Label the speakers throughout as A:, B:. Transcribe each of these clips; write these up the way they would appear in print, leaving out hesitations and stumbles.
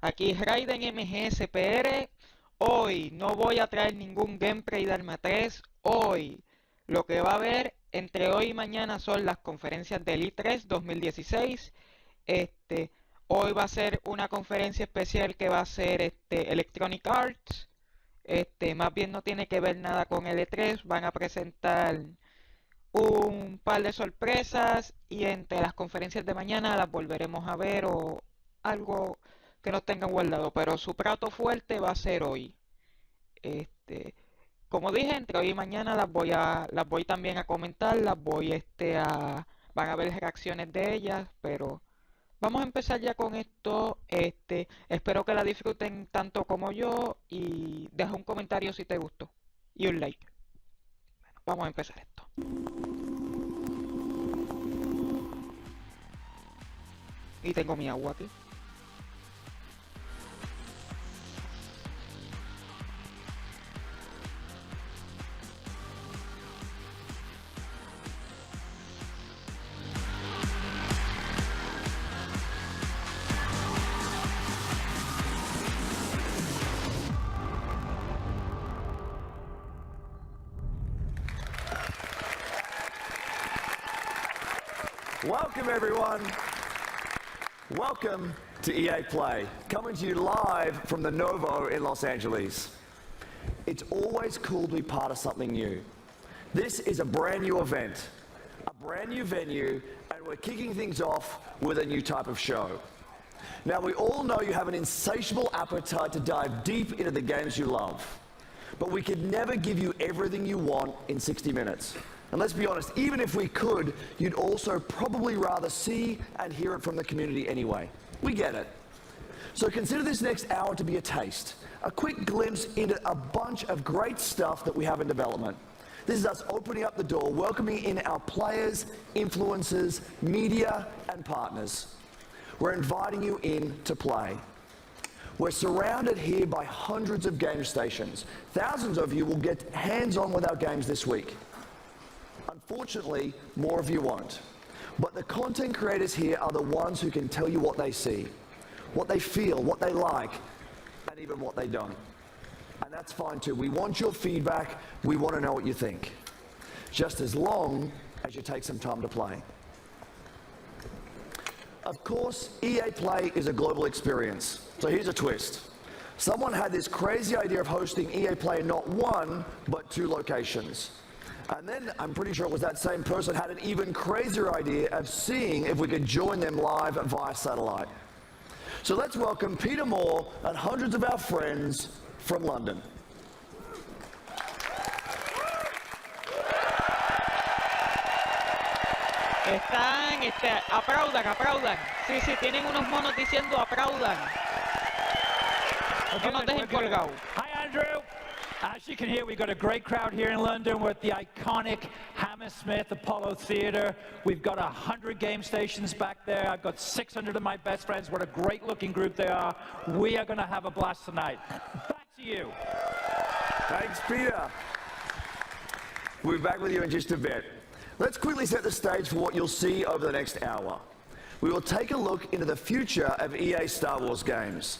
A: Aquí es Raiden-MGS-PR. Hoy no voy a traer ningún gameplay de Arma 3. Hoy lo que va a haber entre hoy y mañana son las conferencias del I3 2016. Hoy va a ser una conferencia especial que va a ser Electronic Arts. Más bien no tiene que ver nada con el E3. Van a presentar un par de sorpresas y entre las conferencias de mañana las volveremos a ver o algo que nos tengan guardado, pero su plato fuerte va a ser hoy. Como dije, entre hoy y mañana las voy también a comentar, van a ver reacciones de ellas, pero vamos a empezar ya con esto. Espero que la disfruten tanto como yo y deja un comentario si te gustó y un like. Bueno, vamos a empezar esto. Y tengo mi agua aquí.
B: Welcome everyone. Welcome to EA Play, coming to you live from the Novo in Los Angeles. It's always cool to be part of something new. This is a brand new event, a brand new venue, and we're kicking things off with a new type of show. Now, we all know you have an insatiable appetite to dive deep into the games you love, but we could never give you everything you want in 60 minutes. And let's be honest, even if we could, you'd also probably rather see and hear it from the community anyway. We get it. So consider this next hour to be a taste, a quick glimpse into a bunch of great stuff that we have in development. This is us opening up the door, welcoming in our players, influencers, media, and partners. We're inviting you in to play. We're surrounded here by hundreds of game stations. Thousands of you will get hands-on with our games this week. Unfortunately, more of you won't. But the content creators here are the ones who can tell you what they see, what they feel, what they like, and even what they don't. And that's fine too. We want your feedback. We want to know what you think. Just as long as you take some time to play. Of course, EA Play is a global experience. So here's a twist. Someone had this crazy idea of hosting EA Play in not one, but 2 locations. And then, I'm pretty sure it was that same person had an even crazier idea of seeing if we could join them live via satellite. So let's welcome Peter Moore and hundreds of our friends from London.
A: Aplaudan. Sí, tienen unos monos diciendo aplaudan. No nos dejen colgados.
C: Hi, Andrew. As you can hear, we've got a great crowd here in London. We're at the iconic Hammersmith Apollo Theatre. We've got 100 game stations back there. I've got 600 of my best friends. What a great looking group they are. We are going to have a blast tonight. Back to you.
B: Thanks, Peter. We'll be back with you in just a bit. Let's quickly set the stage for what you'll see over the next hour. We will take a look into the future of EA Star Wars games.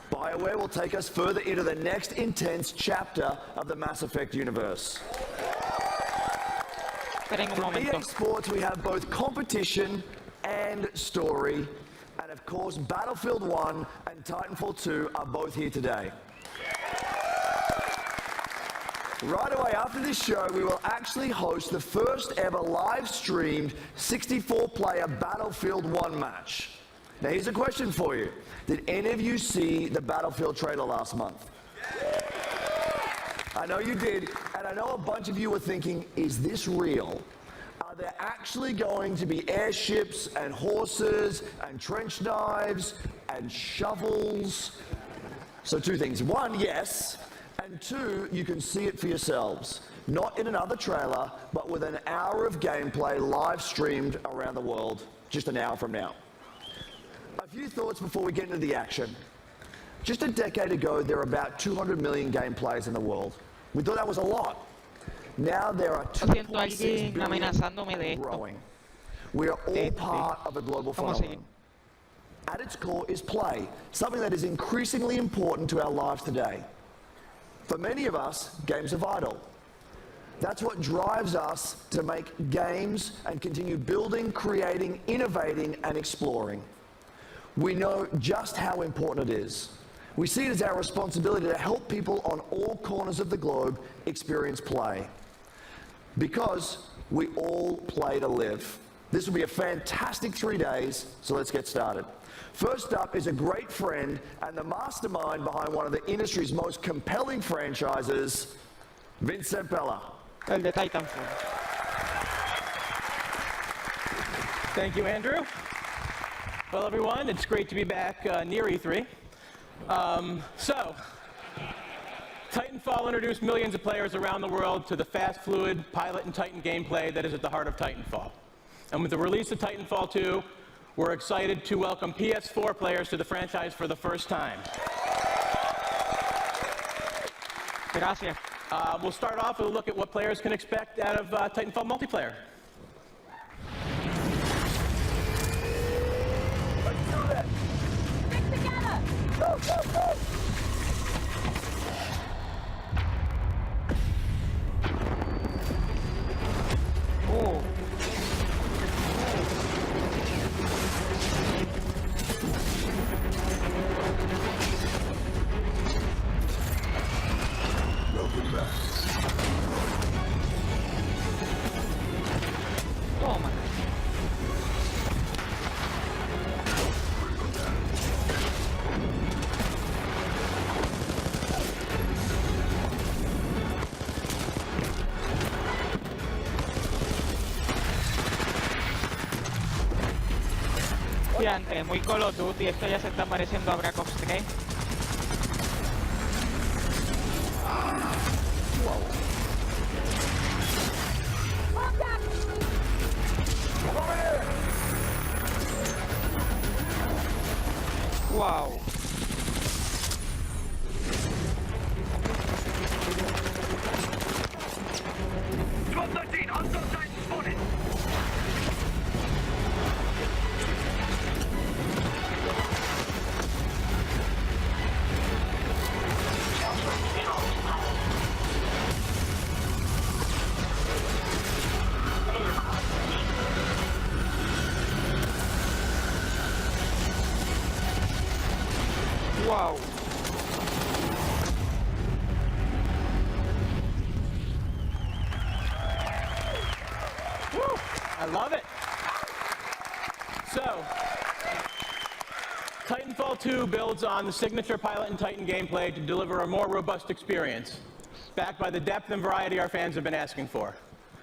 B: BioWare will take us further into the next intense chapter of the Mass Effect universe. From EA Sports, we have both competition and story. And of course, Battlefield 1 and Titanfall 2 are both here today. Right away after this show, we will actually host the first ever live-streamed 64-player Battlefield 1 match. Now here's a question for you. Did any of you see the Battlefield trailer last month? I know you did, and I know a bunch of you were thinking, is this real? Are there actually going to be airships and horses and trench knives and shovels? So 2 things. 1, yes, and 2, you can see it for yourselves. Not in another trailer, but with an hour of gameplay live streamed around the world, just an hour from now. A few thoughts before we get into the action. Just a decade ago, there were about 200 million game players in the world. We thought that was a lot. Now there are 2.6 billion growing. We are all part of a global phenomenon. At its core is play, something that is increasingly important to our lives today. For many of us, games are vital. That's what drives us to make games and continue building, creating, innovating, and exploring. We know just how important it is. We see it as our responsibility to help people on all corners of the globe experience play. Because we all play to live. This will be a fantastic 3 days, so let's get started. First up is a great friend and the mastermind behind one of the industry's most compelling franchises, Vincent Bella.
A: El de Titanfall.
D: Thank you, Andrew. Well, everyone, it's great to be back near E3. Titanfall introduced millions of players around the world to the fast, fluid Pilot and Titan gameplay that is at the heart of Titanfall. And with the release of Titanfall 2, we're excited to welcome PS4 players to the franchise for the first time.
A: Gracias.
D: We'll start off with a look at what players can expect out of Titanfall multiplayer.
B: Let's do this!
E: Stick together!
B: Go, go, go!
A: Oh.
B: Welcome back.
A: Toma. Diantre, muy Call of Duty, esto ya se está pareciendo a Black Ops 3. Wow. Wow.
D: Woo! I love it. So, Titanfall 2 builds on the signature Pilot and Titan gameplay to deliver a more robust experience, backed by the depth and variety our fans have been asking for.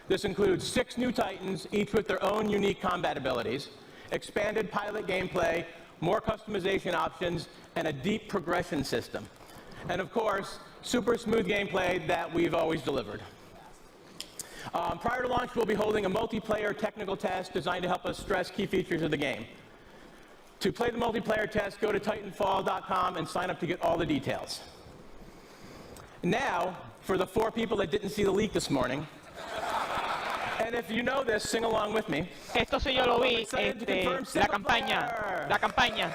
D: This includes 6 new Titans, each with their own unique combat abilities, expanded pilot gameplay, more customization options, and a deep progression system. And of course, super smooth gameplay that we've always delivered. Prior to launch, we'll be holding a multiplayer technical test designed to help us stress key features of the game. To play the multiplayer test, go to Titanfall.com and sign up to get all the details. Now, for the 4 people that didn't see the leak this morning, and if you know this, sing along with me.
A: Esto sí yo lo vi, la campaña.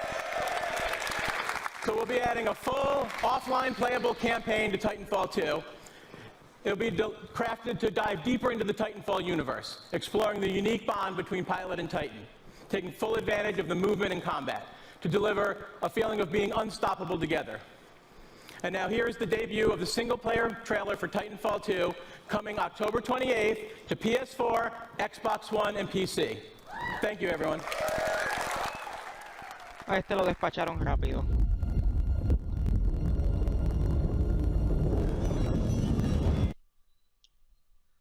D: So we'll be adding a full offline playable campaign to Titanfall 2. It'll be crafted to dive deeper into the Titanfall universe, exploring the unique bond between Pilot and Titan, taking full advantage of the movement and combat to deliver a feeling of being unstoppable together. And now here's the debut of the single-player trailer for Titanfall 2, coming October 28th to PS4, Xbox One, and PC. Thank you, everyone.
A: A este lo despacharon rápido.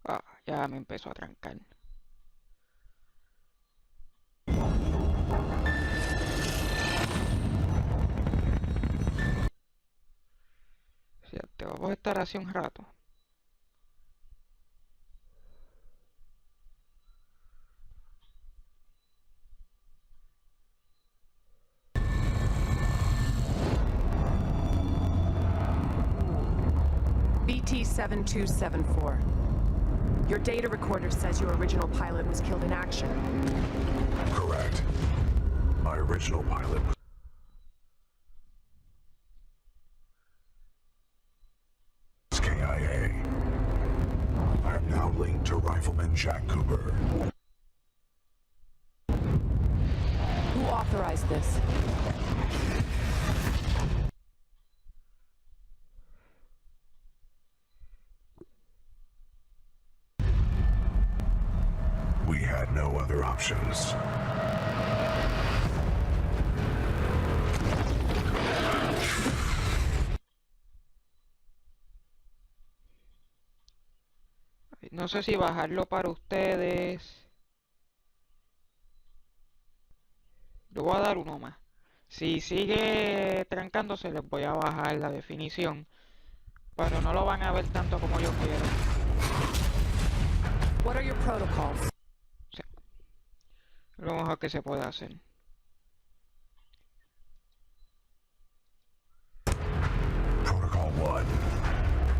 A: Ah, ya me empezó a trancar. Fíjate, vamos a estar así un rato.
F: BT-7274. Your data recorder says your original pilot was killed in action.
G: Correct. My original pilot was Jack Cooper.
F: Who authorized this?
G: We had no other options.
A: No sé si bajarlo para ustedes. Le voy a dar uno más. Si sigue trancándose, les voy a bajar la definición. Pero no lo van a ver tanto como yo quiero.
F: What are your protocols?
A: Sí, lo mejor que se puede hacer.
G: Protocol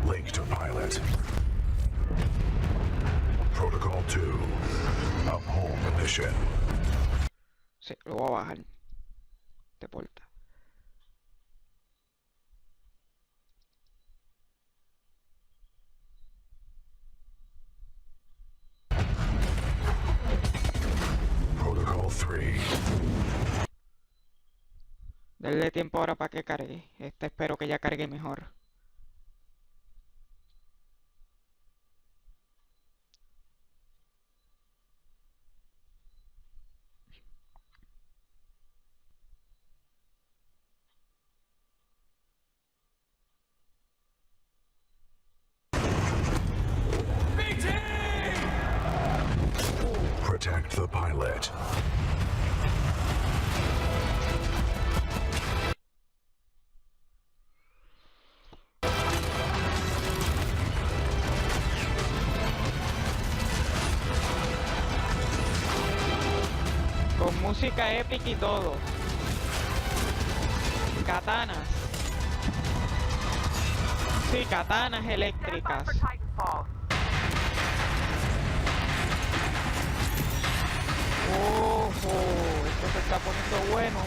G: 1. Link to pilot. Protocol 2. Uphold the mission.
A: Sí, lo voy a bajar. De porta.
G: Protocol 3.
A: Denle tiempo ahora para que cargue. Espero que ya cargue mejor.
G: Protect the pilot.
A: Con música épica y todo. Katanas. Sí, katanas eléctricas. Ojo, esto se está poniendo bueno.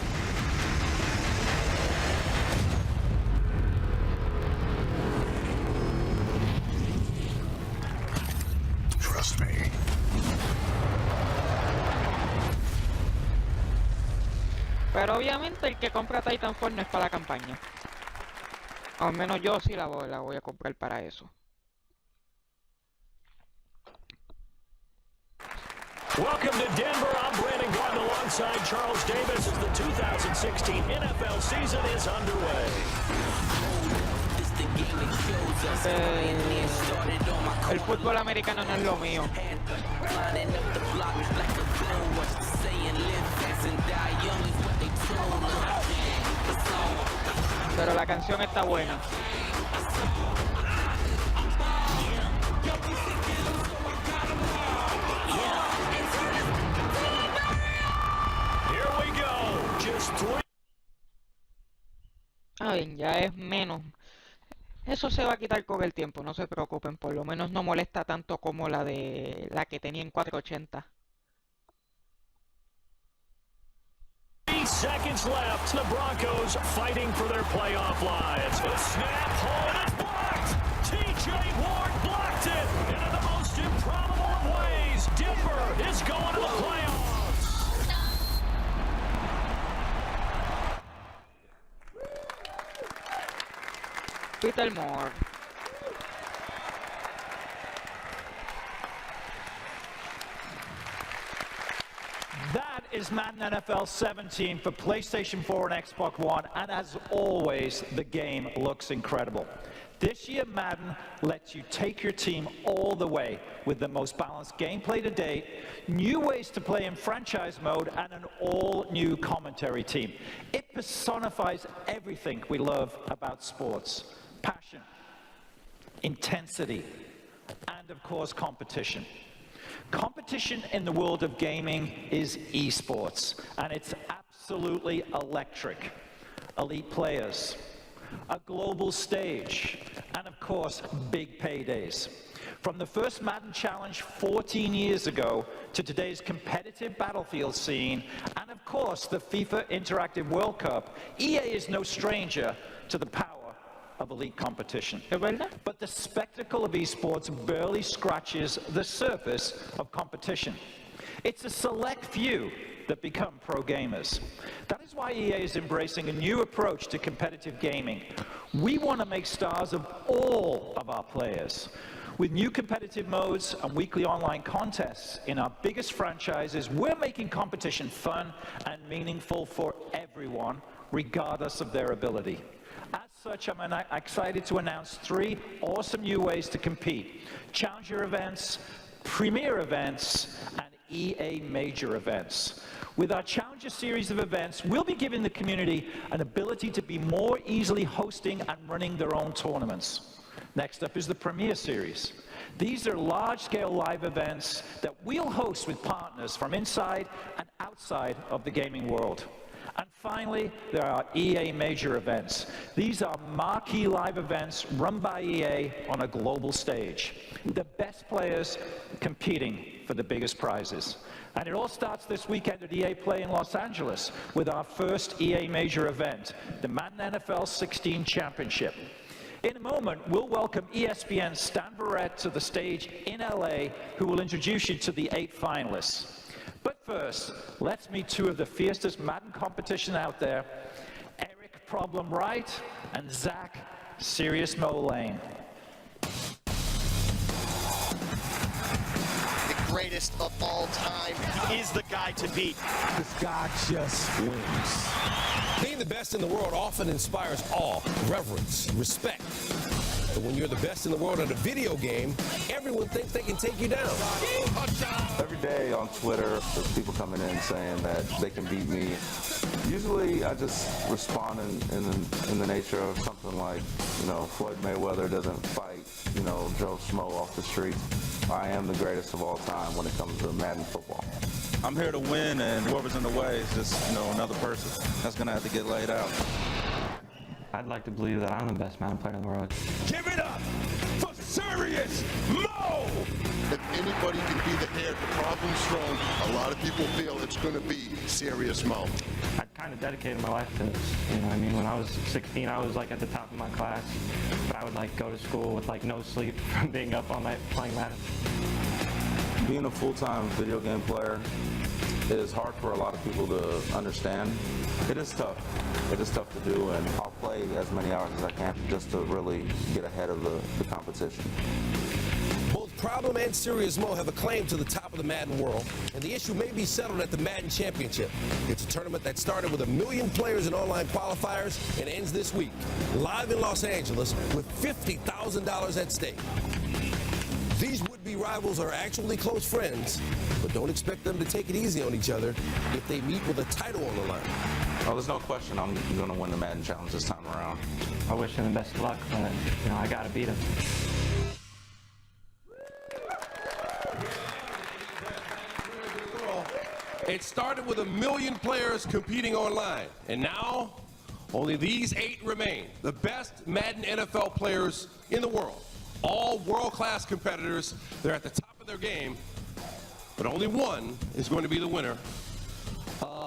G: Trust me.
A: Pero obviamente el que compra Titanfall no es para la campaña. Al menos yo sí la voy a comprar para eso.
H: Welcome to Denver. I'm Brandon Gordon alongside Charles Davis as the 2016 NFL season is underway.
A: El fútbol americano no es lo mío. Pero la canción está buena.
H: Here we go. Just 3.
A: Ah, bien, ya es menos. Eso se va a quitar con el tiempo, no se preocupen. Por lo menos no molesta tanto como la que tenía en 480.
H: 3 seconds left. The Broncos fighting for their playoff lives. The snap, hold, it's blocked. T.J. Ward blocked it. And in the most improbable of ways, Denver is going to the playoffs.
A: Peter Moore.
C: That is Madden NFL 17 for PlayStation 4 and Xbox One, and as always, the game looks incredible. This year, Madden lets you take your team all the way with the most balanced gameplay to date, new ways to play in franchise mode, and an all-new commentary team. It personifies everything we love about sports. Passion, intensity, and of course, competition. Competition in the world of gaming is esports, and it's absolutely electric. Elite players, a global stage, and of course, big paydays. From the first Madden Challenge 14 years ago to today's competitive battlefield scene, and of course, the FIFA Interactive World Cup, EA is no stranger to the power of elite competition.
A: ¿Es verdad?
C: But the spectacle of esports barely scratches the surface of competition. It's a select few that become pro gamers. That is why EA is embracing a new approach to competitive gaming. We want to make stars of all of our players. With new competitive modes and weekly online contests in our biggest franchises, we're making competition fun and meaningful for everyone, regardless of their ability. As such, I'm excited to announce 3 awesome new ways to compete: Challenger events, Premier events, and EA Major events. With our Challenger series of events, we'll be giving the community an ability to be more easily hosting and running their own tournaments. Next up is the Premier Series. These are large-scale live events that we'll host with partners from inside and outside of the gaming world. And finally, there are EA Major events. These are marquee live events run by EA on a global stage. The best players competing for the biggest prizes. And it all starts this weekend at EA Play in Los Angeles with our first EA Major event, the Madden NFL 16 Championship. In a moment, we'll welcome ESPN's Stan Barrett to the stage in LA, who will introduce you to the 8 finalists. But first, let's meet 2 of the fiercest Madden competition out there, Eric Problem Right and Zach Serious Mo Lane.
I: The greatest of all time is the guy to beat.
J: This guy just wins. Being the best in the world often inspires awe, reverence, respect. But when you're the best in the world at a video game, everyone thinks they can take you down.
K: Every day on Twitter, there's people coming in saying that they can beat me. Usually I just respond in the nature of something like, Floyd Mayweather doesn't fight, Joe Schmo off the street. I am the greatest of all time when it comes to Madden football.
L: I'm here to win, and whoever's in the way is just, another person that's going to have to get laid out.
M: I'd like to believe that I'm the best Madden player in the world.
J: Give it up for Serious Mo!
N: If anybody can be the head, the problem strong, a lot of people feel it's going to be Serious Mo.
M: I kind of dedicated my life to this. When I was 16, I was at the top of my class, but I would go to school with no sleep from being up all night playing Madden.
K: Being a full-time video game player is hard for a lot of people to understand. It is tough. It is tough to do, and I'll play as many hours as I can just to really get ahead of the competition.
J: Both Problem and Serious Mo have a claim to the top of the Madden world, and the issue may be settled at the Madden Championship. It's a tournament that started with 1 million players in online qualifiers and ends this week, live in Los Angeles, with $50,000 at stake. These would-be rivals are actually close friends, but don't expect them to take it easy on each other if they meet with a title on the line.
K: Oh, there's no question I'm going to win the Madden Challenge this time around.
M: I wish him the best of luck, but I got to beat him.
J: It started with 1 million players competing online, and now only these 8 remain, the best Madden NFL players in the world. All world-class competitors. They're at the top of their game, but only one is going to be the winner.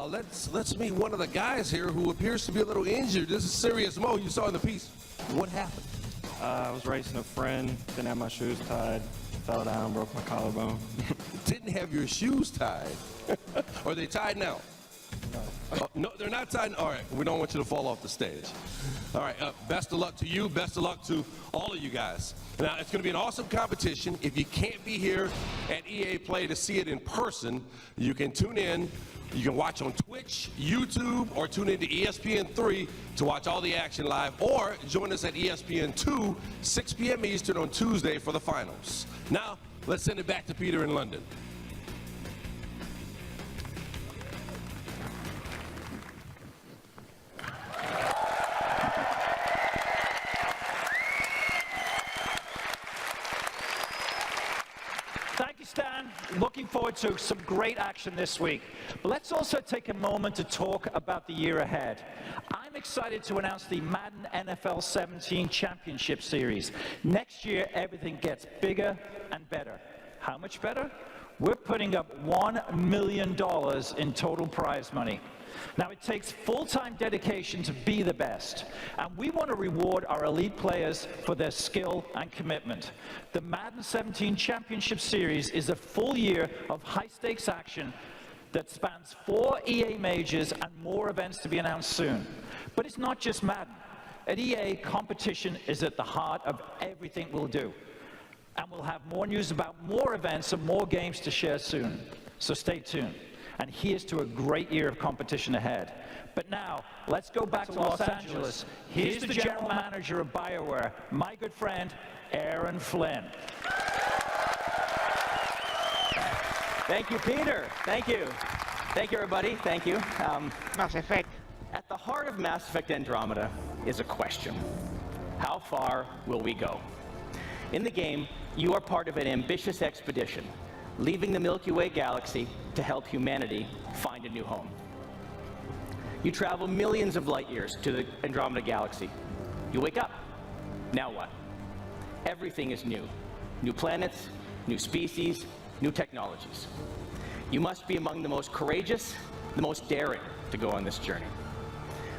J: Let's meet one of the guys here who appears to be a little injured. This is Serious Mo. You saw in the piece. What happened?
M: I was racing a friend, didn't have my shoes tied, fell down, broke my collarbone.
J: Didn't have your shoes tied. Are they tied now? No, they're not tied. All right, we don't want you to fall off the stage. All right, best of luck to you. Best of luck to all of you guys. Now, it's going to be an awesome competition. If you can't be here at EA Play to see it in person, you can tune in. You can watch on Twitch, YouTube, or tune into ESPN3 to watch all the action live, or join us at ESPN2, 6 p.m. Eastern on Tuesday for the finals. Now, let's send it back to Peter in London.
C: Stan, looking forward to some great action this week. But let's also take a moment to talk about the year ahead. I'm excited to announce the Madden NFL 17 Championship Series. Next year, everything gets bigger and better. How much better? We're putting up $1 million in total prize money. Now, it takes full-time dedication to be the best, and we want to reward our elite players for their skill and commitment. The Madden 17 Championship Series is a full year of high-stakes action that spans 4 EA majors and more events to be announced soon. But it's not just Madden. At EA, competition is at the heart of everything we'll do. And we'll have more news about more events and more games to share soon. So stay tuned. And here's to a great year of competition ahead. But now, let's go back to Los Angeles. Here's the general manager of BioWare, my good friend, Aaron Flynn.
O: Thank you, Peter. Thank you. Thank you, everybody. Thank you.
A: Mass Effect.
O: At the heart of Mass Effect Andromeda is a question. How far will we go? In the game, you are part of an ambitious expedition, leaving the Milky Way galaxy to help humanity find a new home. You travel millions of light years to the Andromeda galaxy. You wake up. Now what? Everything is new. New planets, new species, new technologies. You must be among the most courageous, the most daring to go on this journey.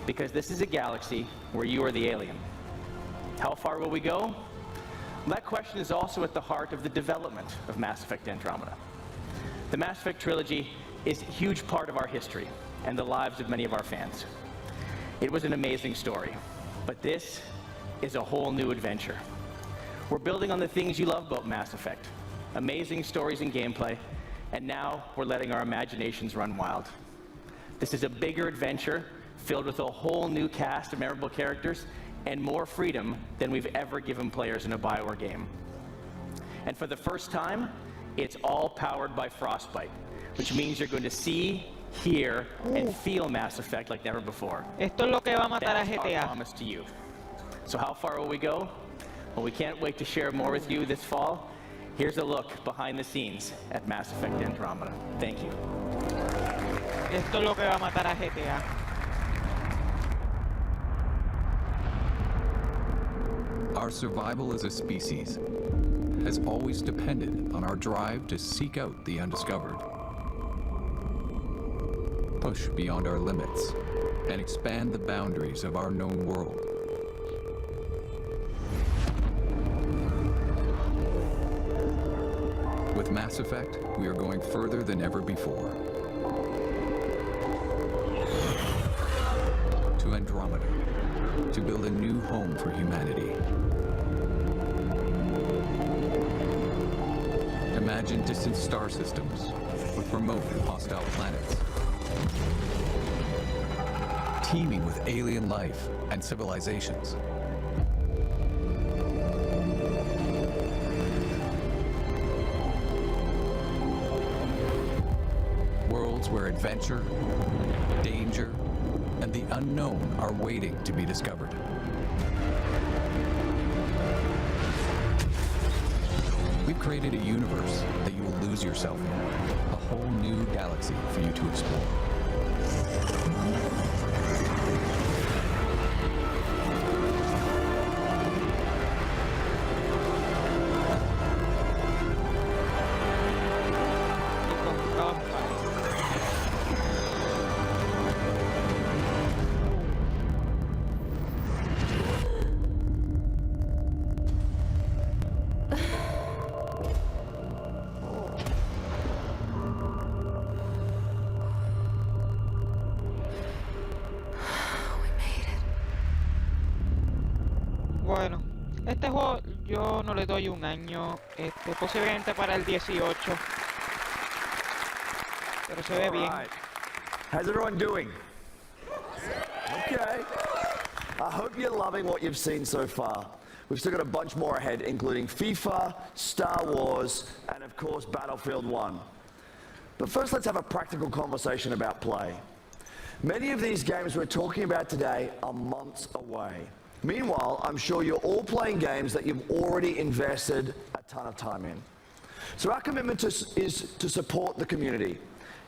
O: Because this is a galaxy where you are the alien. How far will we go? That question is also at the heart of the development of Mass Effect Andromeda. The Mass Effect trilogy is a huge part of our history and the lives of many of our fans. It was an amazing story, but this is a whole new adventure. We're building on the things you love about Mass Effect, amazing stories and gameplay, and now we're letting our imaginations run wild. This is a bigger adventure filled with a whole new cast of memorable characters and more freedom than we've ever given players in a BioWare game. And for the first time, it's all powered by Frostbite, which means you're going to see, hear, and feel Mass Effect like never before.
A: Esto es lo que va a matar a
O: That's our
A: GTA.
O: promise to you. So how far will we go? Well, we can't wait to share more with you this fall. Here's a look behind the scenes at Mass Effect Andromeda. Thank you.
A: Esto es lo que va a matar a GTA.
P: Our survival as a species has always depended on our drive to seek out the undiscovered, push beyond our limits, and expand the boundaries of our known world. With Mass Effect, we are going further than ever before. To Andromeda, to build a new home for humanity. Imagine distant star systems with remote and hostile planets, teeming with alien life and civilizations. Worlds where adventure, danger, and the unknown are waiting to be discovered. We've created a universe that you will lose yourself in, a whole new galaxy for you to explore.
A: Bueno, este juego yo no le doy un año, posiblemente para el 18. Pero se ve bien.
B: How's everyone doing? Okay. I hope you're loving what you've seen so far. We've still got a bunch more ahead, including FIFA, Star Wars, and of course Battlefield 1. But first, let's have a practical conversation about play. Many of these games we're talking about today are months away. Meanwhile, I'm sure you're all playing games that you've already invested a ton of time in. So our commitment is to support the community.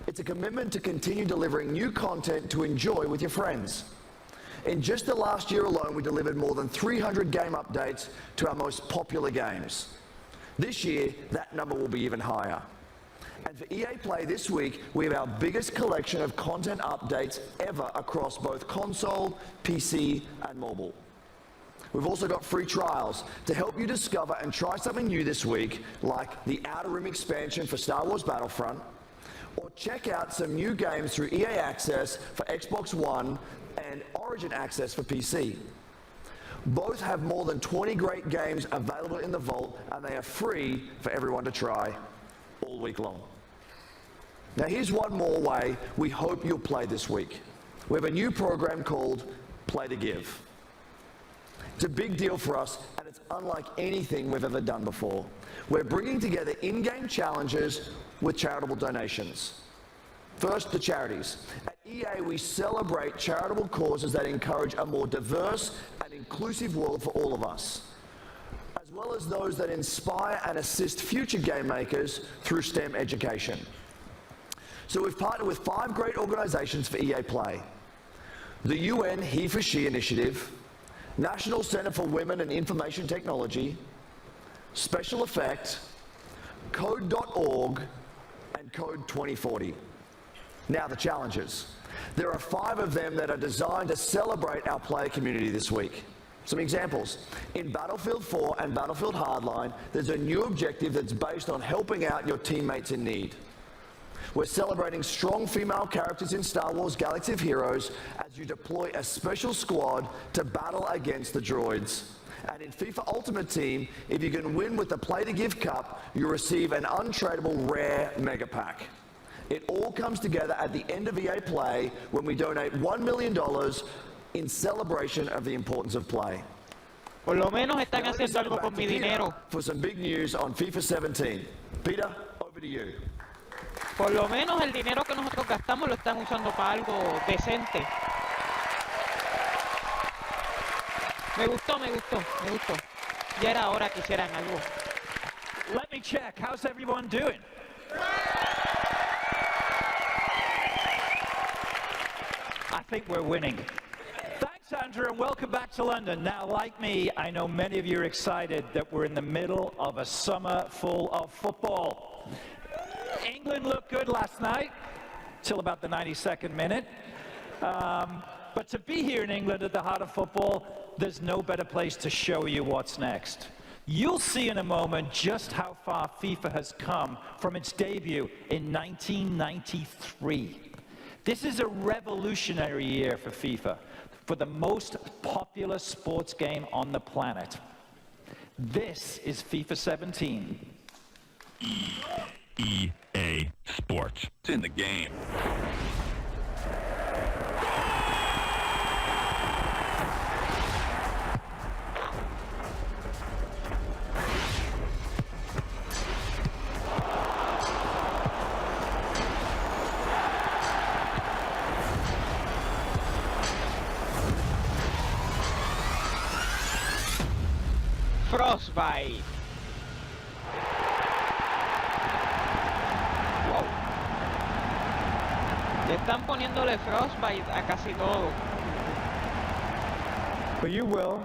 B: It's a commitment to continue delivering new content to enjoy with your friends. In just the last year alone, we delivered more than 300 game updates to our most popular games. This year, that number will be even higher. And for EA Play this week, we have our biggest collection of content updates ever across both console, PC, and mobile. We've also got free trials to help you discover and try something new this week, like the Outer Rim expansion for Star Wars Battlefront, or check out some new games through EA Access for Xbox One and Origin Access for PC. Both have more than 20 great games available in the vault, and they are free for everyone to try all week long. Now here's one more way we hope you'll play this week. We have a new program called Play to Give. It's a big deal for us, and it's unlike anything we've ever done before. We're bringing together in-game challenges with charitable donations. First, the charities. At EA, we celebrate charitable causes that encourage a more diverse and inclusive world for all of us, as well as those that inspire and assist future game makers through STEM education. So we've partnered with 5 great organizations for EA Play. The UN He for She Initiative, National Center for Women and Information Technology, Special Effect, Code.org, and Code 2040. Now the challenges. There are 5 of them that are designed to celebrate our player community this week. Some examples. In Battlefield 4 and Battlefield Hardline, there's a new objective that's based on helping out your teammates in need. We're celebrating strong female characters in Star Wars Galaxy of Heroes as you deploy a special squad to battle against the droids. And in FIFA Ultimate Team, if you can win with the Play to Give Cup, you receive an untradeable rare mega pack. It all comes together at the end of EA Play when we donate $1 million in celebration of the importance of play.
A: Por lo menos están haciendo algo con mi dinero.
B: For some big news on FIFA 17. Peter, over to you.
A: Por lo menos el dinero que nosotros gastamos lo están usando para algo decente. Me gustó. Ya era hora que hicieran algo.
C: Let me check. How's everyone doing? I think we're winning. Thanks, Andrew, and welcome back to London. Now, like me, I know many of you are excited that we're in the middle of a summer full of football. England looked good last night, till about the 92nd minute. But to be here in England at the heart of football, there's no better place to show you what's next. You'll see in a moment just how far FIFA has come from its debut in 1993. This is a revolutionary year for FIFA, for the most popular sports game on the planet. This is FIFA 17.
Q: EA Sports. It's in the game.
A: Frostbite. Wow. Le están poniéndole Frostbite a casi todo.
R: But you will.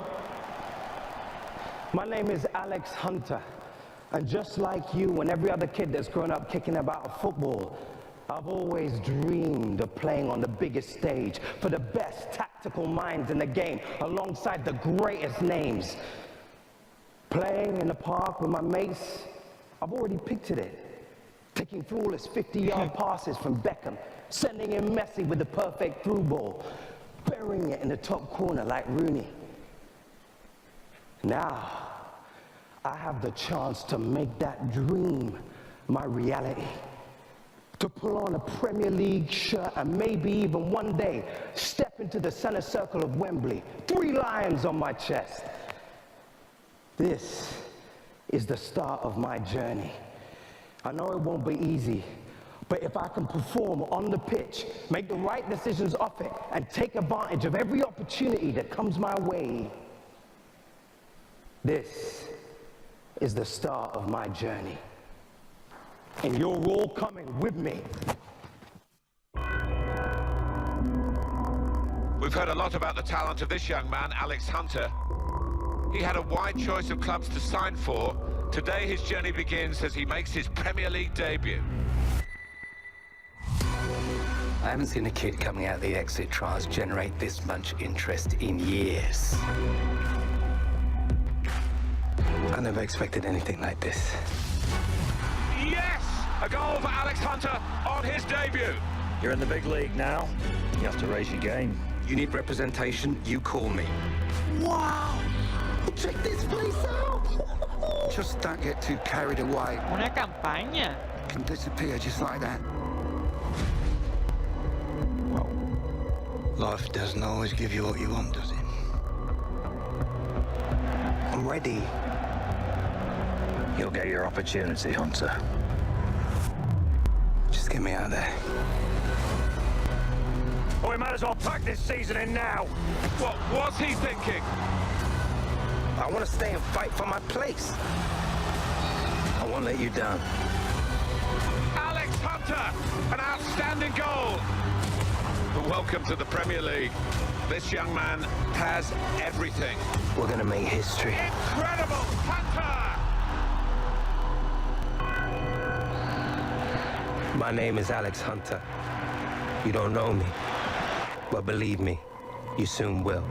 R: My name is Alex Hunter, and just like you and every other kid that's grown up kicking about football, I've always dreamed of playing on the biggest stage for the best tactical minds in the game, alongside the greatest names. Playing in the park with my mates, I've already pictured it. Taking flawless 50-yard passes from Beckham, sending in Messi with the perfect through ball, burying it in the top corner like Rooney. Now, I have the chance to make that dream my reality. To pull on a Premier League shirt and maybe even one day step into the center circle of Wembley, 3 lions on my chest. This is the start of my journey. I know it won't be easy, but if I can perform on the pitch, make the right decisions off it, and take advantage of every opportunity that comes my way, this is the start of my journey. And you're all coming with me.
S: We've heard a lot about the talent of this young man, Alex Hunter. He had a wide choice of clubs to sign for. Today his journey begins as he makes his Premier League debut.
R: I haven't seen a kid coming out of the exit trials generate this much interest in years. I never expected anything like this.
S: Yes! A goal for Alex Hunter on his debut.
R: You're in the big league now. You have to raise your game. You need representation, you call me. Wow! Check this place out! Just don't get too carried away.
A: Una campaña.
R: Can disappear just like that. Well, life doesn't always give you what you want, does it? I'm ready. You'll get your opportunity, Hunter. Just get me out of there.
H: Well, we might as well pack this season in now.
S: What was he thinking?
R: I want to stay and fight for my place. I won't let you down.
S: Alex Hunter, an outstanding goal. Welcome to the Premier League. This young man has everything.
R: We're going to make history.
S: Incredible Hunter!
R: My name is Alex Hunter. You don't know me, but believe me, you soon will.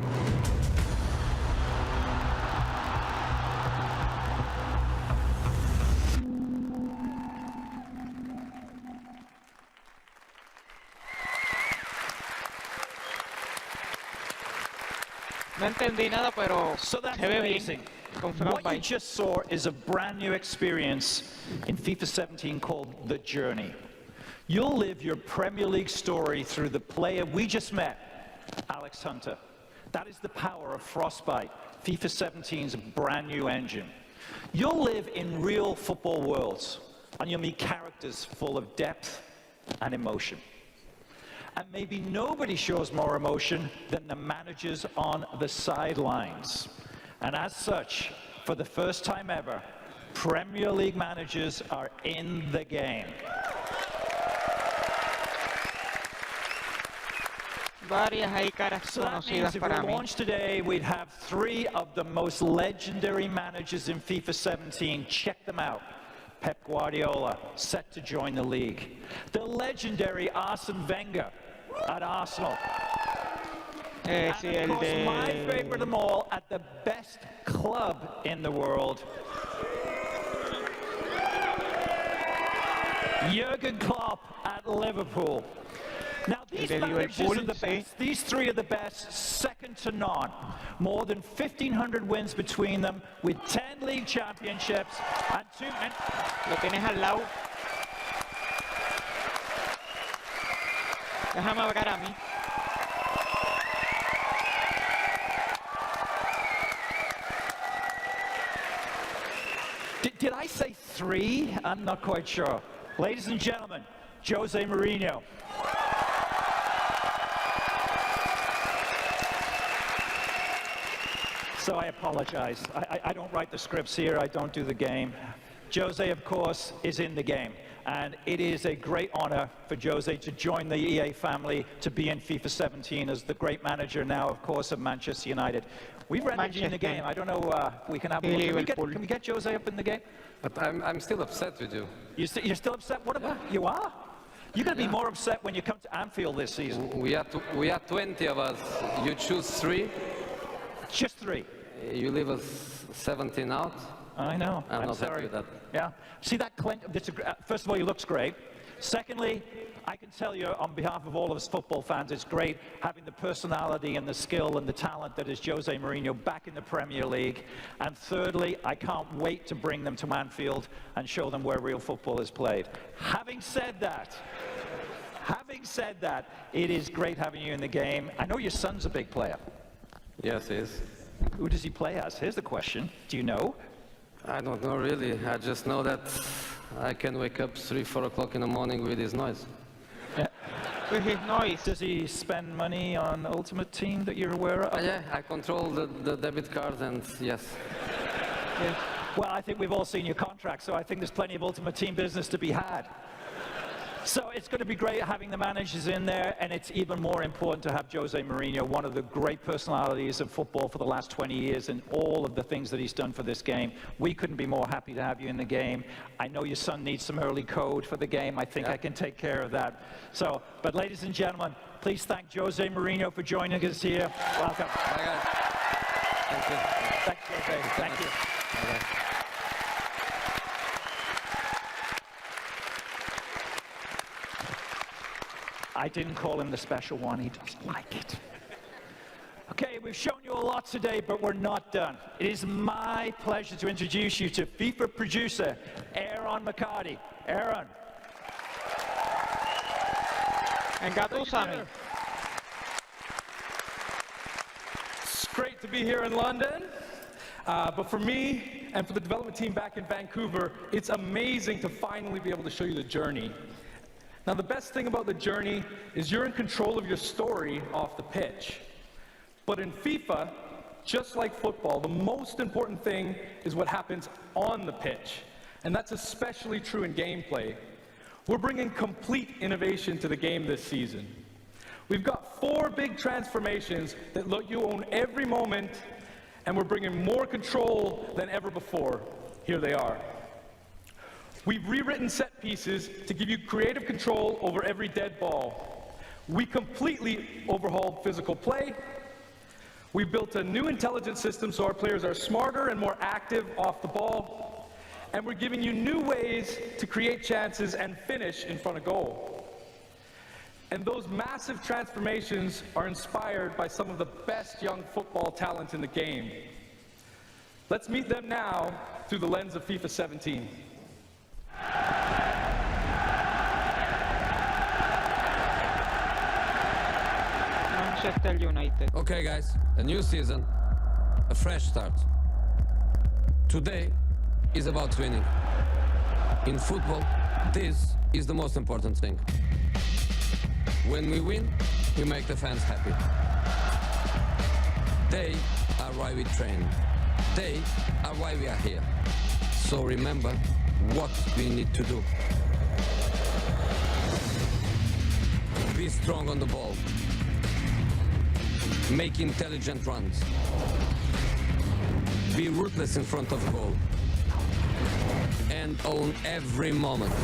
A: No entendí nada, pero
C: So that's
A: se ve
C: amazing.
A: bien. Con
C: What you
A: Frostbite.
C: just saw is a brand new experience in FIFA 17 called The Journey. You'll live your Premier League story through the player we just met, Alex Hunter. That is the power of Frostbite, FIFA 17's brand new engine. You'll live in real football worlds, and you'll meet characters full of depth and emotion. And maybe nobody shows more emotion than the managers on the sidelines. And as such, for the first time ever, Premier League managers are in the game.
A: Varias ahí caras
C: So that
A: conocidas
C: means if we
A: para mí.
C: launch today, we'd have 3 of the most legendary managers in FIFA 17. Check them out. Pep Guardiola, set to join the league. The legendary Arsene Wenger at Arsenal. And
A: Sí,
C: of
A: el
C: course,
A: de...
C: my favorite of them all, at the best club in the world, Jurgen Klopp at Liverpool. Now, these
A: de
C: managers
A: Liverpool,
C: are the
A: sí.
C: best. These 3 are the best, second to none. More than 1,500 wins between them, with 10 league championships and 2...
A: Lo tienes al lado. Déjame hablar a mí.
C: Did I say 3? I'm not quite sure. Ladies and gentlemen, Jose Mourinho. So I apologize. I don't write the scripts here. I don't do the game. Jose, of course, is in the game. And it is a great honor for Jose to join the EA family, to be in FIFA 17 as the great manager now, of course, of Manchester United. We've rendered you in the game. I don't know, we can have a look. Can we get Jose up in the game?
T: But I'm still upset with you.
C: You're still upset? What about you are? You're going to be more upset when you come to Anfield this season.
T: We are 20 of us. You choose 3.
C: Just 3.
T: You leave us 17 out.
C: I know.
T: I'm not
C: sorry.
T: happy with that.
C: Yeah. See that Clint? First of all, he looks great. Secondly, I can tell you on behalf of all of us football fans, it's great having the personality and the skill and the talent that is Jose Mourinho back in the Premier League. And thirdly, I can't wait to bring them to Anfield and show them where real football is played. Having said that, it is great having you in the game. I know your son's a big player.
T: Yes, he is.
C: Who does he play as? Here's the question. Do you know?
T: I don't know really. I just know that I can wake up 3, 4 o'clock in the morning with his noise.
C: Yeah. With his noise. Does he spend money on Ultimate Team that you're aware of?
T: Yeah, I control the debit card and yes.
C: Well, I think we've all seen your contract, so I think there's plenty of Ultimate Team business to be had. So it's going to be great having the managers in there, and it's even more important to have Jose Mourinho, one of the great personalities of football for the last 20 years, and all of the things that he's done for this game. We couldn't be more happy to have you in the game. I know your son needs some early code for the game. I think I can take care of that. So, but ladies and gentlemen, please thank Jose Mourinho for joining us here. Welcome.
T: Bye, guys. Thank you.
C: Thanks, Jose. Thank you.
T: Bye-bye.
C: I didn't call him the special one. He doesn't like it. Okay, we've shown you a lot today, but we're not done. It is my pleasure to introduce you to FIFA producer, Aaron McCarty. Aaron.
A: Engatusami.
U: It's great to be here in London. But for me and for the development team back in Vancouver, it's amazing to finally be able to show you the journey. Now, the best thing about the journey is you're in control of your story off the pitch. But in FIFA, just like football, the most important thing is what happens on the pitch. And that's especially true in gameplay. We're bringing complete innovation to the game this season. We've got 4 big transformations that let you own every moment, and we're bringing more control than ever before. Here they are. We've rewritten set pieces to give you creative control over every dead ball. We completely overhauled physical play. We built a new intelligence system so our players are smarter and more active off the ball. And we're giving you new ways to create chances and finish in front of goal. And those massive transformations are inspired by some of the best young football talent in the game. Let's meet them now through the lens of FIFA 17.
A: Manchester United.
T: Okay, guys, a new season, a fresh start. Today is about winning. In football, this is the most important thing. When we win, we make the fans happy. They are why we train. They are why we are here. So remember what we need to do. Be strong on the ball. Make intelligent runs. Be ruthless in front of goal. And own every moment.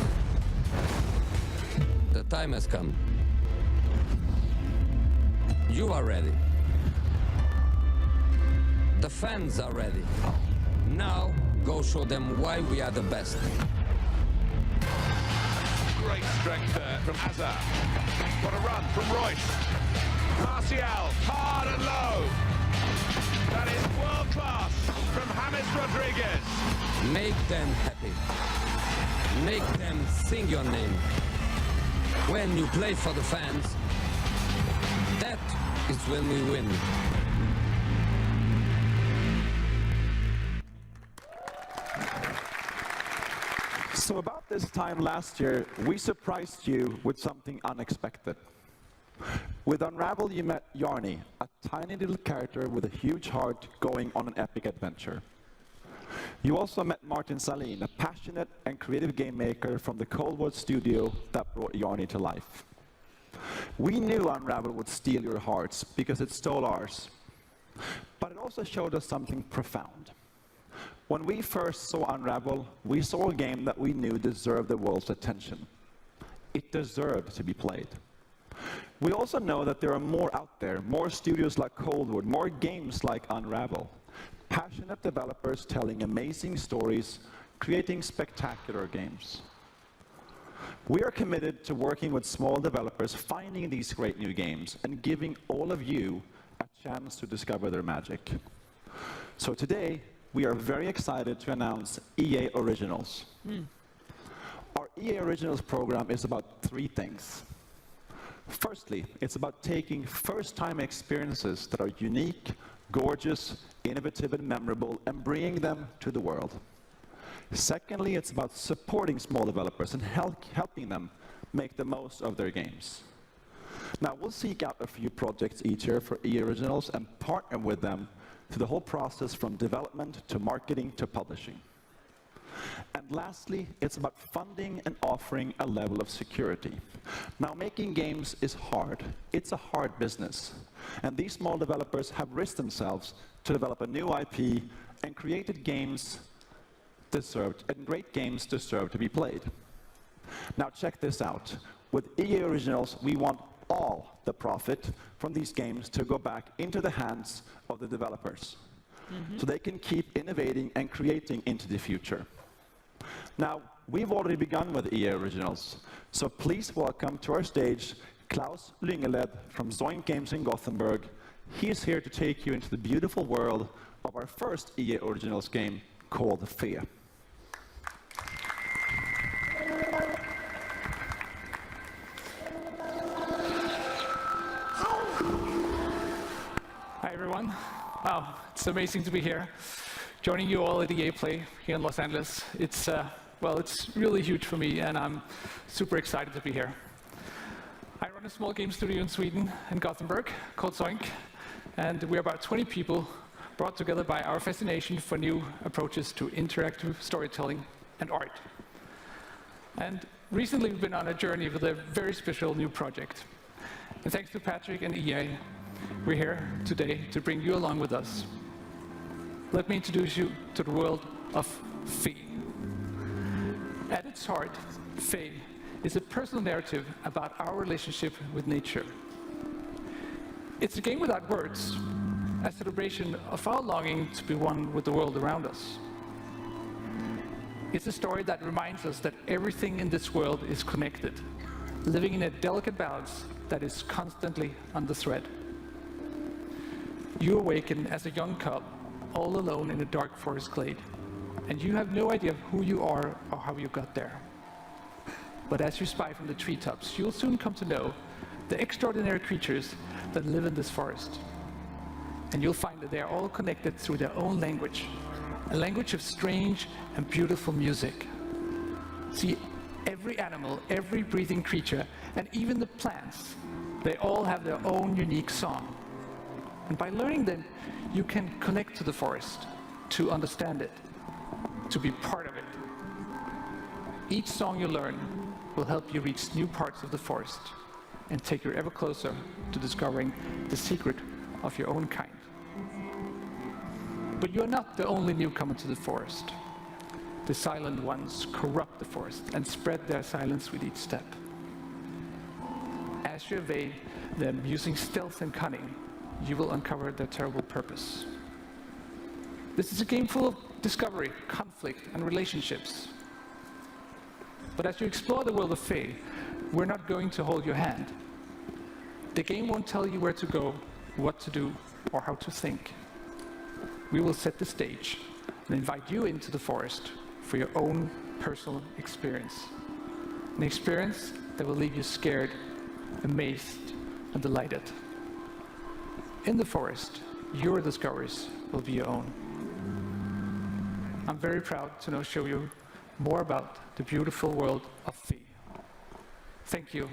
T: The time has come. You are ready. The fans are ready. Now, go show them why we are the best.
S: Great strength there from Hazard. What a run from Royce. Martial, hard and low. That is world class from James Rodriguez.
T: Make them happy. Make them sing your name. When you play for the fans, that is when we win.
V: So about this time last year, we surprised you with something unexpected. With Unravel, you met Yarny, a tiny little character with a huge heart going on an epic adventure. You also met Martin Salin, a passionate and creative game maker from the Coldwood studio that brought Yarny to life. We knew Unravel would steal your hearts because it stole ours. But it also showed us something profound. When we first saw Unravel, we saw a game that we knew deserved the world's attention. It deserved to be played. We also know that there are more out there, more studios like Coldwood, more games like Unravel. Passionate developers telling amazing stories, creating spectacular games. We are committed to working with small developers, finding these great new games, and giving all of you a chance to discover their magic. So today, we are very excited to announce EA Originals. Our EA Originals program is about 3 things. Firstly, it's about taking first-time experiences that are unique, gorgeous, innovative, and memorable, and bringing them to the world. Secondly, it's about supporting small developers and helping them make the most of their games. Now, we'll seek out a few projects each year for EA Originals and partner with them through the whole process from development to marketing to publishing. And And lastly, it's about funding and offering a level of security. Now, making games is hard. It's a hard business. And these small developers have risked themselves to develop a new IP and created games and great games deserve to be played. Now check this out. With EA Originals, we want all the profit from these games to go back into the hands of the developers, so they can keep innovating and creating into the future. Now, we've already begun with EA Originals, so please welcome to our stage Klaus Lyngeled from Zoink Games in Gothenburg. He is here to take you into the beautiful world of our first EA Originals game called Fe.
U: Hi, everyone. Wow, it's amazing to be here, joining you all at EA Play here in Los Angeles. It's really huge for me, and I'm super excited to be here. I run a small game studio in Sweden, in Gothenburg, called Zoink, and we're about 20 people brought together by our fascination for new approaches to interactive storytelling and art. And recently we've been on a journey with a very special new project. And thanks to Patrick and EA, we're here today to bring you along with us. Let me introduce you to the world of Fe. At its heart, Fe is a personal narrative about our relationship with nature. It's a game without words, a celebration of our longing to be one with the world around us. It's a story that reminds us that everything in this world is connected, living in a delicate balance that is constantly on the thread. You awaken as a young cub, all alone in a dark forest glade, and you have no idea who you are or how you got there. But as you spy from the treetops, you'll soon come to know the extraordinary creatures that live in this forest. And you'll find that they are all connected through their own language, a language of strange and beautiful music. See, every animal, every breathing creature, and even the plants, they all have their own unique song. And by learning them, you can connect to the forest, to understand it, to be part of it. Each song you learn will help you reach new parts of the forest and take you ever closer to discovering the secret of your own kind. But you're not the only newcomer to the forest. The silent ones corrupt the forest and spread their silence with each step. As you evade them using stealth and cunning, you will uncover their terrible purpose. This is a game full of discovery, conflict, and relationships. But as you explore the world of Fe, we're not going to hold your hand. The game won't tell you where to go, what to do, or how to think. We will set the stage and invite you into the forest for your own personal experience. An experience that will leave you scared, amazed, and delighted. In the forest, your discoveries will be your own. I'm very proud to now show you more about the beautiful world of Fe. Thank you.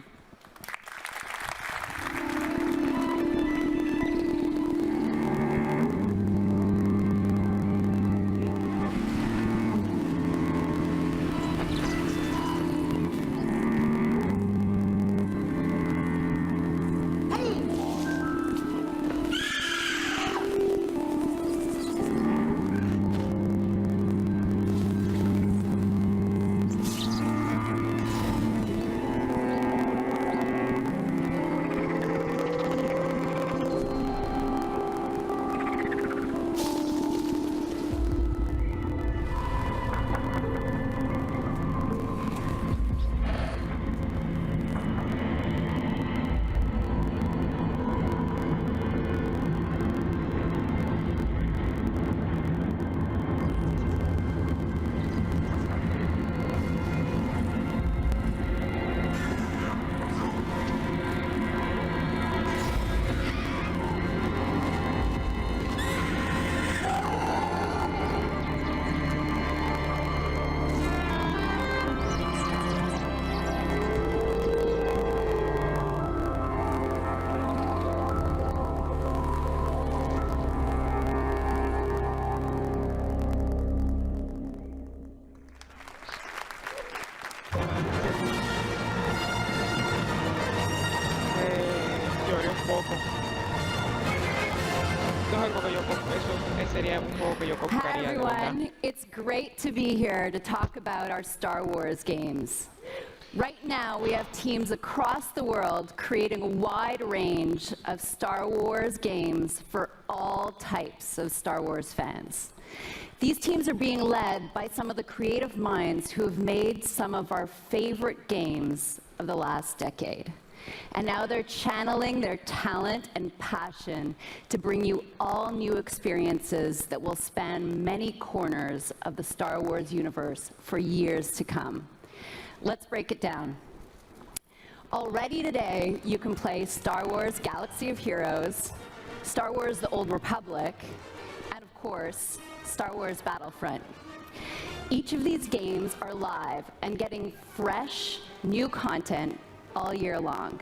A: sería un juego que yo
D: Hi
A: compraría, de verdad.
D: everyone, it's great to be here to talk about our Star Wars games. Right now we have teams across the world creating a wide range of Star Wars games for all types of Star Wars fans. These teams are being led by some of the creative minds who have made some of our favorite games of the last decade. And now they're channeling their talent and passion to bring you all new experiences that will span many corners of the Star Wars universe for years to come. Let's break it down. Already today, you can play Star Wars Galaxy of Heroes, Star Wars The Old Republic, and of course, Star Wars Battlefront. Each of these games are live and getting fresh, new content all year long.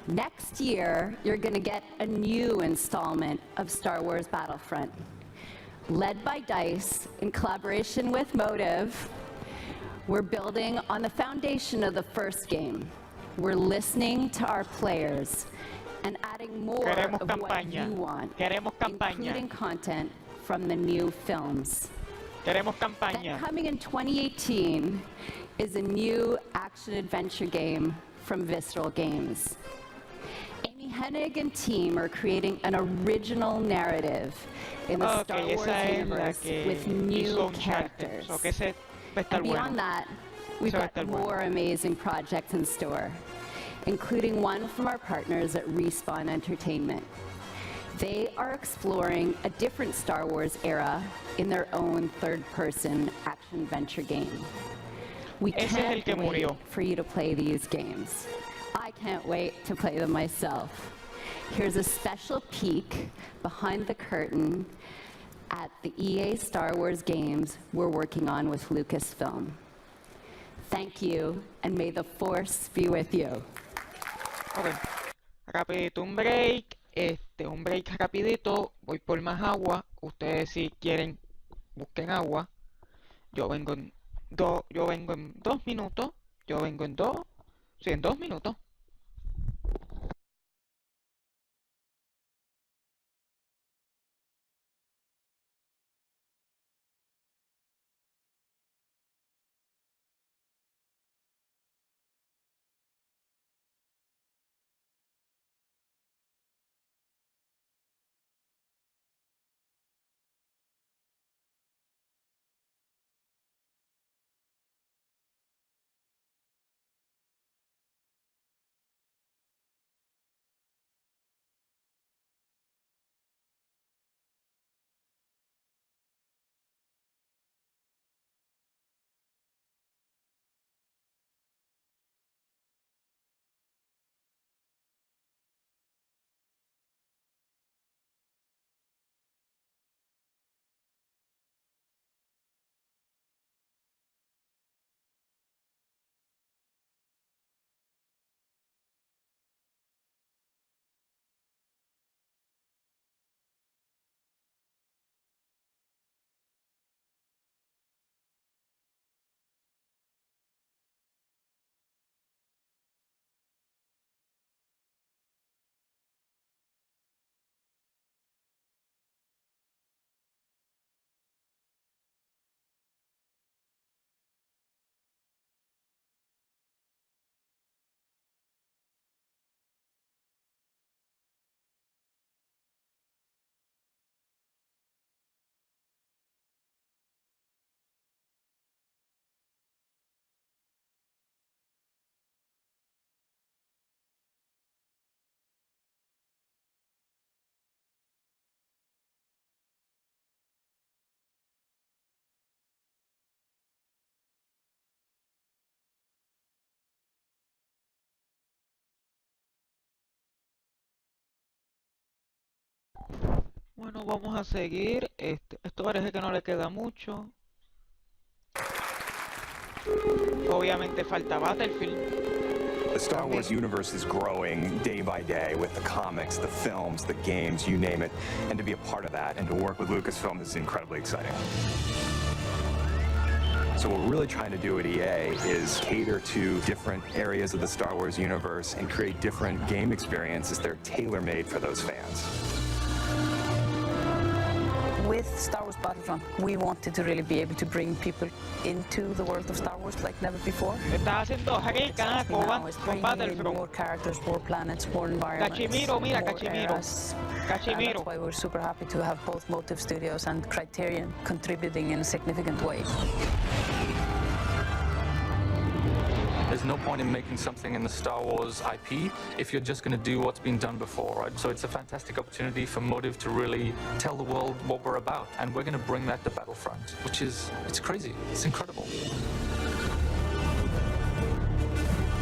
D: Next year, you're going to get a new installment of Star Wars Battlefront. Led by DICE, in collaboration with Motive, we're building on the foundation of the first game. We're listening to our players and adding more
A: Queremos
D: of what
A: campaña.
D: you want,
A: Queremos campaña.
D: including content from the new films.
A: Queremos campaña.
D: Then coming in 2018 is a new action-adventure game from Visceral Games. Amy Hennig and team are creating an original narrative in the Star Wars
A: esa es la
D: universe
A: que
D: with
A: hizo
D: new
A: Uncharted.
D: characters.
A: So que ese va a estar
D: And beyond
A: bueno.
D: that, we've
A: Ese va a
D: got
A: estar bueno.
D: more amazing projects in store, including one from our partners at Respawn Entertainment. They are exploring a different Star Wars era in their own third-person action-adventure game. We
A: Ese es el
D: can't
A: que
D: wait
A: murió.
D: for you to play these games. I can't wait to play them myself. Here's a special peek behind the curtain at the EA Star Wars games we're working on with Lucasfilm. Thank you, and may the Force be with you.
A: Ok, rapidito un break, un break rapidito, voy por más agua, ustedes si quieren busquen agua, yo vengo en 2 minutos, en 2 minutos. Bueno, vamos a seguir. Esto parece que no le queda mucho. Obviamente falta Battlefield.
E: The Star Wars universe is growing day by day with the comics, the films, the games, you name it. And to be a part of that and to work with Lucasfilm is incredibly exciting. So what we're really trying to do at EA is cater to different areas of the Star Wars universe and create different game experiences that are tailor-made for those fans.
W: With
F: with Star Wars Battlefront, we wanted to really be able to bring people into the world of Star Wars like never before.
A: Estás haciendo rica con Battlefront.
F: More characters, more planets, more environments,
A: Cachimiro, mira,
F: more
A: Cachimiro.
F: eras.
A: Cachimiro.
F: And that's why we're super happy to have both Motive Studios and Criterion contributing in a significant way.
G: There's no point in making something in the Star Wars IP if you're just going to do what's been done before, right? So it's a fantastic opportunity for Motive to really tell the world what we're about, and we're going to bring that to Battlefront, which is, it's crazy, it's incredible.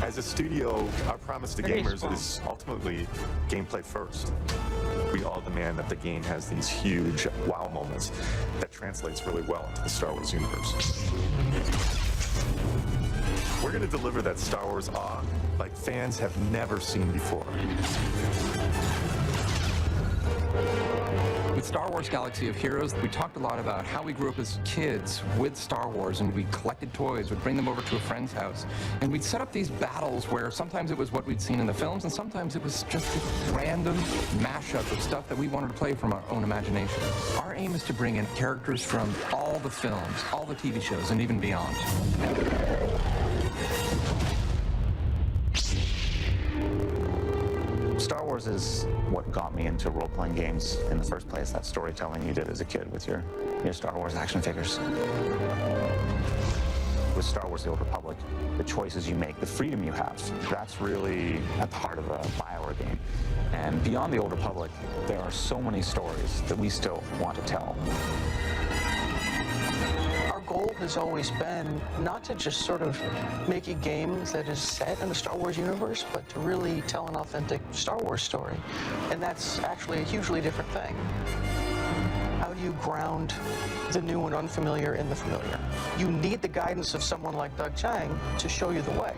E: As a studio, our promise to gamers is ultimately gameplay first. We all demand that the game has these huge wow moments that translates really well into the Star Wars universe. We're going to deliver that Star Wars awe like fans have never seen before.
P: With Star Wars Galaxy of Heroes, we talked a lot about how we grew up as kids with Star Wars, and we collected toys, we'd bring them over to a friend's house, and we'd set up these battles where sometimes it was what we'd seen in the films, and sometimes it was just a random mashup of stuff that we wanted to play from our own imagination. Our aim is to bring in characters from all the films, all the TV shows, and even beyond.
W: Star Wars is what got me into role-playing games in the first place, that storytelling you did as a kid with your Star Wars action figures. With Star Wars: The Old Republic, the choices you make, the freedom you have, that's really at the heart of a BioWare game. And beyond The Old Republic, there are so many stories that we still want to tell.
X: Goal has always been not to just sort of make a game that is set in the Star Wars universe, but to really tell an authentic Star Wars story. And that's actually a hugely different thing. How do you ground the new and unfamiliar in the familiar? You need the guidance of someone like Doug Chiang to show you the way.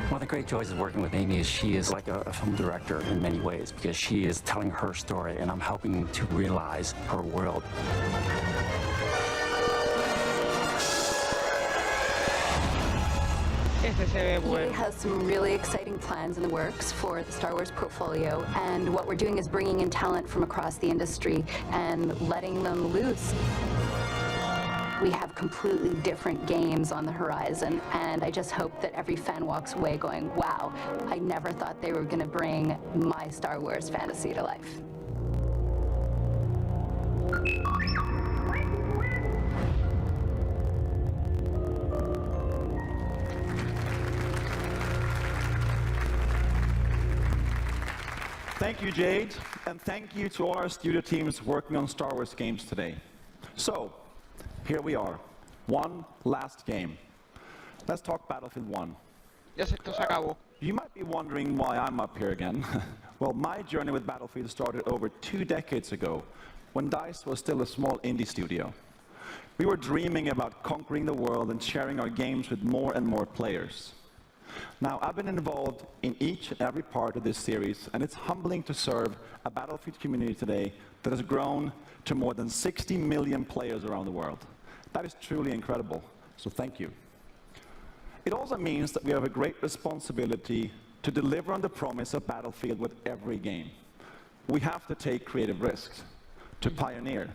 Y: One of the great joys of working with Amy is she is like a film director in many ways, because she is telling her story and I'm helping to realize her world.
D: EA has some really exciting plans in the works for the Star Wars portfolio, and what we're doing is bringing in talent from across the industry and letting them loose. We have completely different games on the horizon, and I just hope that every fan walks away going, wow, I never thought they were going to bring my Star Wars fantasy to life.
V: Thank you, Jade, and thank you to all our studio teams working on Star Wars games today. So, here we are. One last game. Let's talk Battlefield 1. You might be wondering why I'm up here again. Well, my journey with Battlefield started over 2 decades ago, when DICE was still a small indie studio. We were dreaming about conquering the world and sharing our games with more and more players. Now, I've been involved in each and every part of this series, and it's humbling to serve a Battlefield community today that has grown to more than 60 million players around the world. That is truly incredible, so thank you. It also means that we have a great responsibility to deliver on the promise of Battlefield with every game. We have to take creative risks, to pioneer.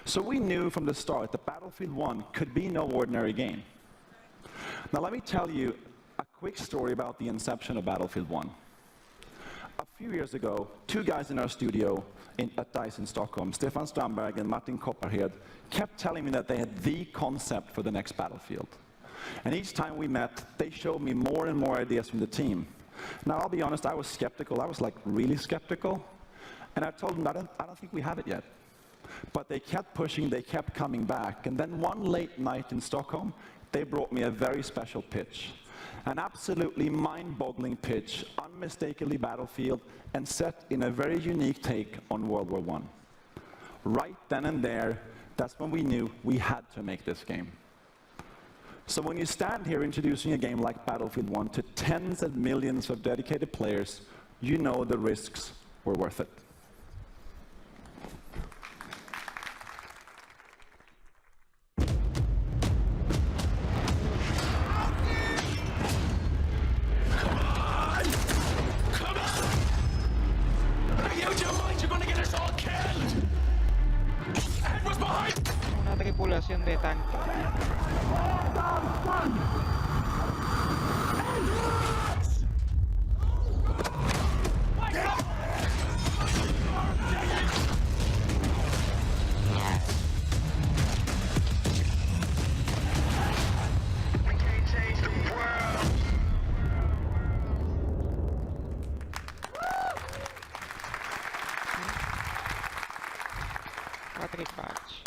V: So we knew from the start that Battlefield 1 could be no ordinary game. Now let me tell you a quick story about the inception of Battlefield 1. A few years ago, 2 guys in our studio at DICE in Stockholm, Stefan Strandberg and Martin Kopparhed, kept telling me that they had the concept for the next Battlefield. And each time we met, they showed me more and more ideas from the team. Now, I'll be honest, I was skeptical. I was like really skeptical. And I told them, I don't think we have it yet. But they kept pushing, they kept coming back. And then one late night in Stockholm, they brought me a very special pitch. An absolutely mind-boggling pitch, unmistakably Battlefield, and set in a very unique take on World War I. Right then and there, that's when we knew we had to make this game. So when you stand here introducing a game like Battlefield 1 to tens of millions of dedicated players, you know the risks were worth it.
A: Una tripulación de tanque.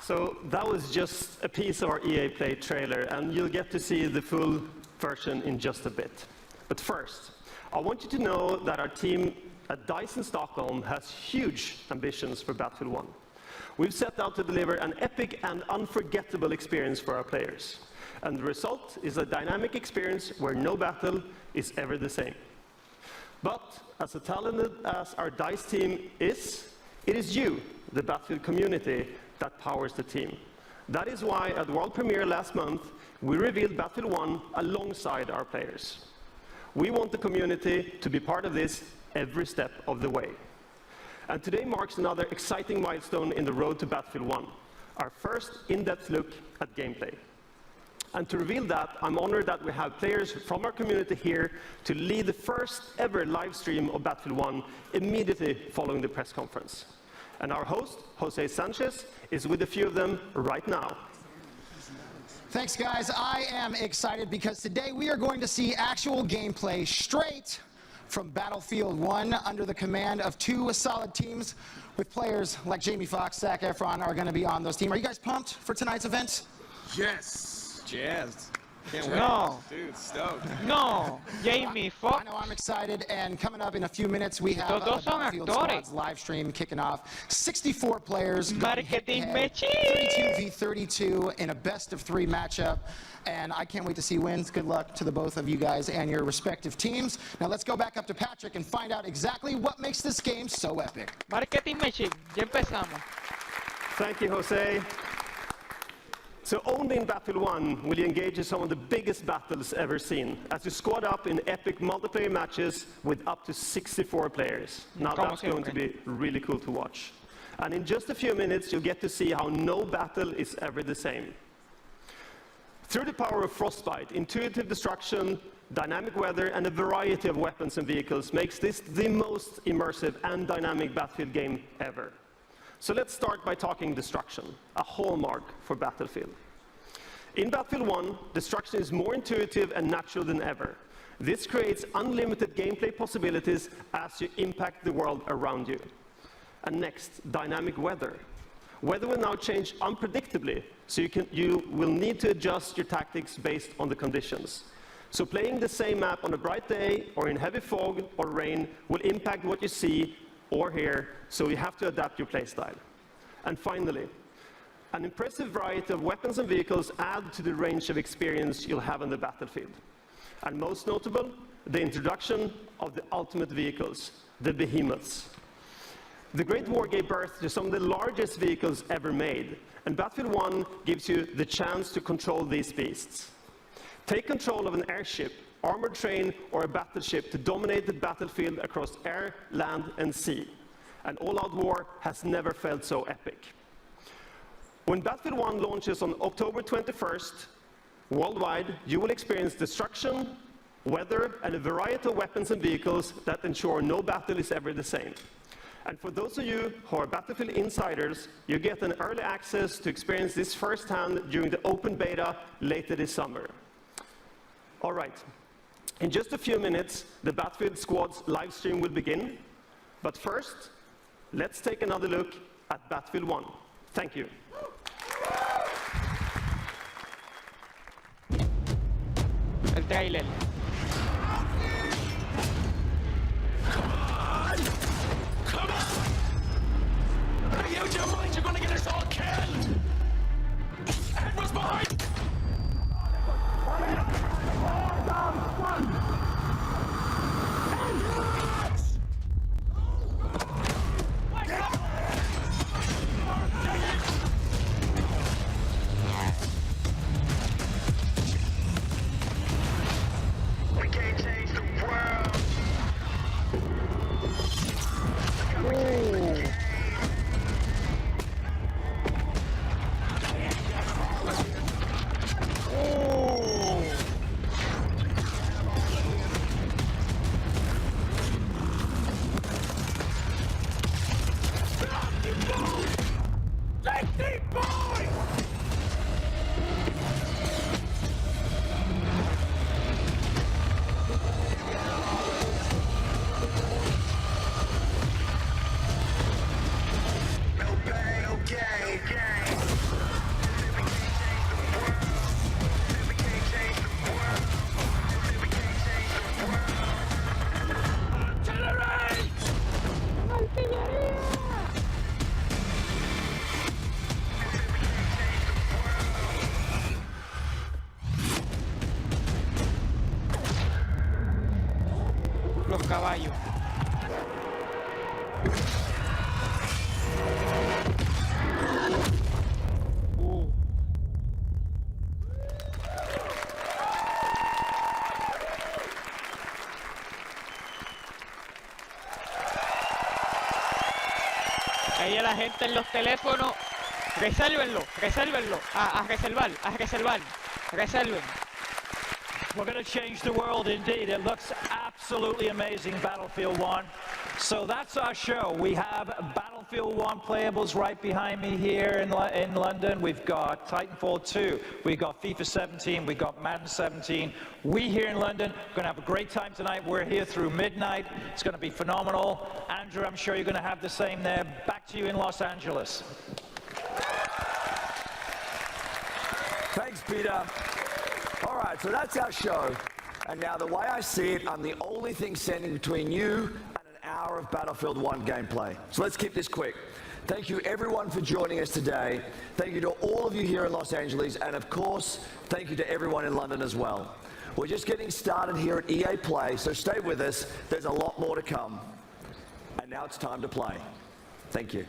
I: So that was just a piece of our EA Play trailer, and you'll get to see the full version in just a bit. But first, I want you to know that our team at DICE in Stockholm has huge ambitions for Battlefield 1. We've set out to deliver an epic and unforgettable experience for our players. And the result is a dynamic experience where no battle is ever the same. But as talented as our DICE team is, it is you, the Battlefield community, that powers the team. That is why at the world premiere last month, we revealed Battlefield 1 alongside our players. We want the community to be part of this every step of the way. And today marks another exciting milestone in the road to Battlefield 1, our first in-depth look at gameplay. And to reveal that, I'm honored that we have players from our community here to lead the first ever live stream of Battlefield 1 immediately following the press conference. And our host, Jose Sanchez, is with a few of them right now.
K: Thanks, guys. I am excited because today we are going to see actual gameplay straight from Battlefield 1 under the command of two solid teams with players like Jamie Foxx, Zac Efron are going to be on those teams. Are you guys pumped for tonight's event?
L: Yes. Jazzed. Can't wait.
A: No.
L: Dude, stoked.
A: No, Jamie Foxx.
K: I know I'm excited, and coming up in a few minutes, we have Battlefield Squad's live stream kicking off. 64 players,
A: Marketing
K: 32v32 in a best-of-3 matchup, and I can't wait to see wins. Good luck to the both of you guys and your respective teams. Now let's go back up to Patrick and find out exactly what makes this game so epic.
A: Marketing Machine, ya empezamos.
I: Thank you, Jose. So only in Battlefield 1 will you engage in some of the biggest battles ever seen, as you squad up in epic multiplayer matches with up to 64 players. Now that's going to be really cool to watch. And in just a few minutes, you'll get to see how no battle is ever the same. Through the power of Frostbite, intuitive destruction, dynamic weather, and a variety of weapons and vehicles makes this the most immersive and dynamic Battlefield game ever. So let's start by talking destruction, a hallmark for Battlefield. In Battlefield 1, destruction is more intuitive and natural than ever. This creates unlimited gameplay possibilities as you impact the world around you. And next, dynamic weather. Weather will now change unpredictably, so you will need to adjust your tactics based on the conditions. So playing the same map on a bright day or in heavy fog or rain will impact what you see or hear, so you have to adapt your playstyle. And finally, an impressive variety of weapons and vehicles add to the range of experience you'll have on the battlefield. And most notable, the introduction of the ultimate vehicles, the behemoths. The Great War gave birth to some of the largest vehicles ever made, and Battlefield 1 gives you the chance to control these beasts. Take control of an airship, armored train, or a battleship to dominate the battlefield across air, land, and sea. An all-out war has never felt so epic. When Battlefield 1 launches on October 21st, worldwide, you will experience destruction, weather, and a variety of weapons and vehicles that ensure no battle is ever the same. And for those of you who are Battlefield insiders, you get an early access to experience this firsthand during the open beta later this summer. All right. In just a few minutes, the Battlefield Squad's live stream will begin. But first, let's take another look at Battlefield 1. Thank you.
A: El trailer.
H: Come on! Use your mind, you're gonna get us all killed! Edwards behind!
A: caballo. Ahí a la gente en los teléfonos, resérvenlo, reserven.
C: We're going to change the world indeed. It looks absolutely amazing, Battlefield 1. So that's our show. We have Battlefield 1 playables right behind me here in London. We've got Titanfall 2. We've got FIFA 17. We've got Madden 17. We here in London are going to have a great time tonight. We're here through midnight. It's going to be phenomenal. Andrew, I'm sure you're going to have the same there. Back to you in Los Angeles.
B: Thanks, Peter. All right, so that's our show. And now the way I see it, I'm the only thing standing between you and an hour of Battlefield 1 gameplay. So let's keep this quick. Thank you everyone for joining us today. Thank you to all of you here in Los Angeles. And of course, thank you to everyone in London as well. We're just getting started here at EA Play, so stay with us. There's a lot more to come. And now it's time to play. Thank you.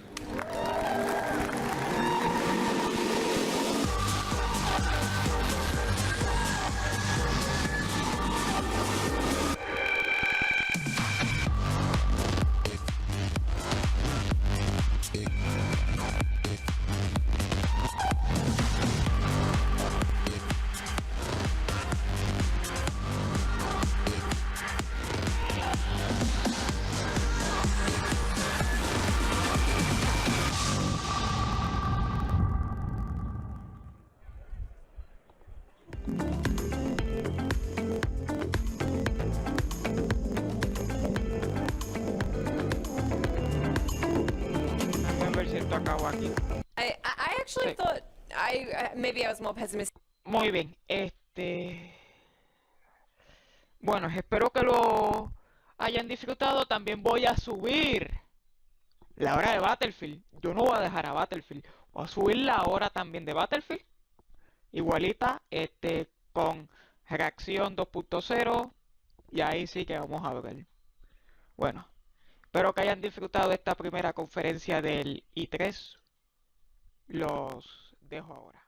J: I actually thought maybe I was more pessimistic.
A: Muy bien, bueno, espero que lo hayan disfrutado. También voy a subir la hora de Battlefield. Yo no voy a dejar a Battlefield. Voy a subir la hora también de Battlefield. Igualita, con reacción 2.0. Y ahí sí que vamos a ver. Bueno, espero que hayan disfrutado de esta primera conferencia del I3. Los dejo ahora.